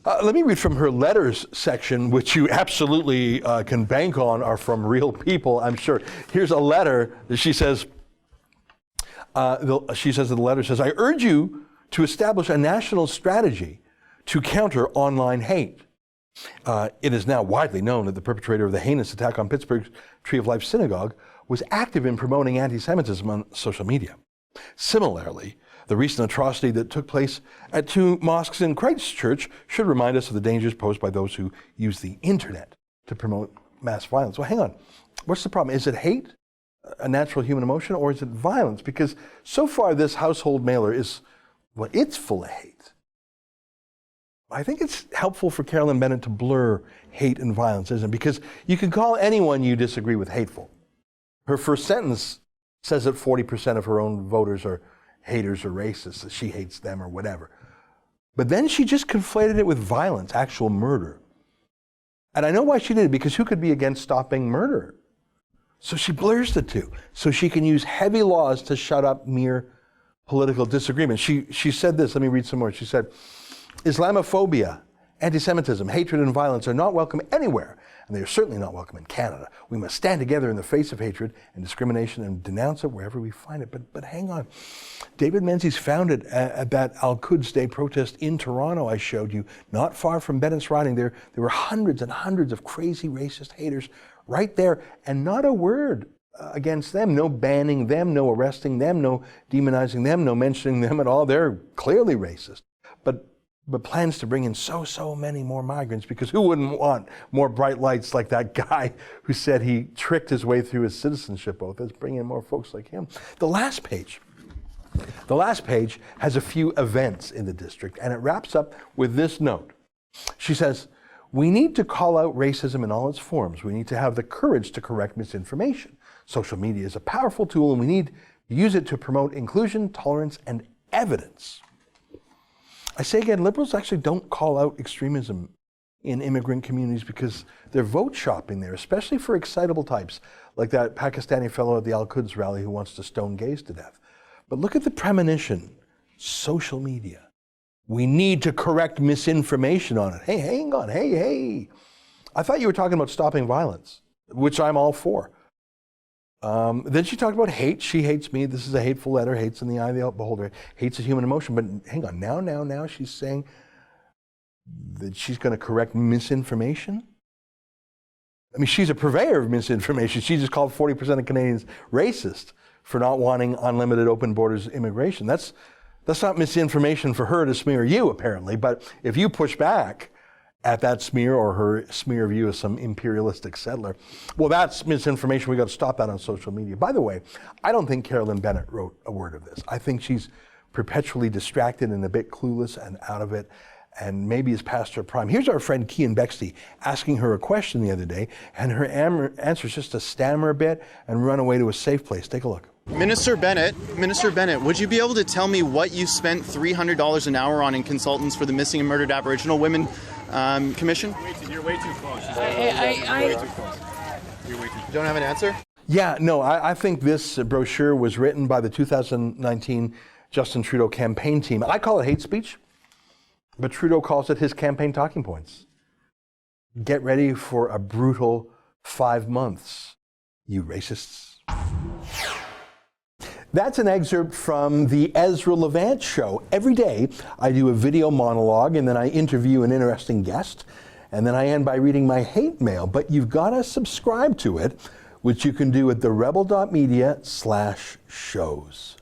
Let me read from her letters section, which you absolutely can bank on are from real people, I'm sure. Here's a letter that she says, the letter says, I urge you to establish a national strategy to counter online hate. It is now widely known that the perpetrator of the heinous attack on Pittsburgh's Tree of Life Synagogue was active in promoting anti-Semitism on social media. Similarly, the recent atrocity that took place at 2 mosques in Christchurch should remind us of the dangers posed by those who use the internet to promote mass violence. Well, hang on. What's the problem? Is it hate, a natural human emotion, or is it violence? Because so far this household mailer is, well, it's full of hate. I think it's helpful for Carolyn Bennett to blur hate and violence, isn't it? Because you can call anyone you disagree with hateful. Her first sentence says that 40% of her own voters are haters or racists, that she hates them or whatever. But then she just conflated it with violence, actual murder. And I know why she did it, because who could be against stopping murder? So she blurs the two, so she can use heavy laws to shut up mere political disagreement. She said this, let me read some more. She said, Islamophobia, anti-Semitism, hatred and violence are not welcome anywhere, and they are certainly not welcome in Canada. We must stand together in the face of hatred and discrimination and denounce it wherever we find it. But hang on. David Menzies founded at that Al-Quds Day protest in Toronto I showed you, not far from Bennett's riding. There were hundreds and hundreds of crazy racist haters right there, and not a word against them. No banning them, no arresting them, no demonizing them, no mentioning them at all. They're clearly racist. But plans to bring in so many more migrants, because who wouldn't want more bright lights like that guy who said he tricked his way through his citizenship oath? Let's bring in more folks like him. The last page has a few events in the district, and it wraps up with this note. She says, we need to call out racism in all its forms. We need to have the courage to correct misinformation. Social media is a powerful tool, and we need to use it to promote inclusion, tolerance, and evidence. I say again, liberals actually don't call out extremism in immigrant communities because they're vote shopping there, especially for excitable types, like that Pakistani fellow at the Al-Quds rally who wants to stone gays to death. But look at the premonition, social media. We need to correct misinformation on it. Hey, hang on, hey. I thought you were talking about stopping violence, which I'm all for. Then she talked about hate. She hates me. This is a hateful letter. Hates in the eye of the beholder. Hates a human emotion. But hang on. Now she's saying that she's going to correct misinformation. I mean, she's a purveyor of misinformation. She just called 40% of Canadians racist for not wanting unlimited open borders immigration. That's not misinformation for her to smear you, apparently. But if you push back at that smear, or her smear of you as some imperialistic settler, well, that's misinformation. We got to stop that on social media. By the way, I don't think Carolyn Bennett wrote a word of this. I think she's perpetually distracted and a bit clueless and out of it, and maybe is past her prime. Here's our friend Kian Bexley asking her a question the other day, and her answer is just to stammer a bit and run away to a safe place. Take a look. Minister Bennett, would you be able to tell me what you spent $300 an hour on in consultants for the Missing and Murdered Aboriginal Women Commission? You're way too close. You don't have an answer? Yeah, no, I think this brochure was written by the 2019 Justin Trudeau campaign team. I call it hate speech, but Trudeau calls it his campaign talking points. Get ready for a brutal 5 months, you racists. That's an excerpt from the Ezra Levant show. Every day I do a video monologue, and then I interview an interesting guest, and then I end by reading my hate mail. But you've got to subscribe to it, which you can do at therebel.media/shows.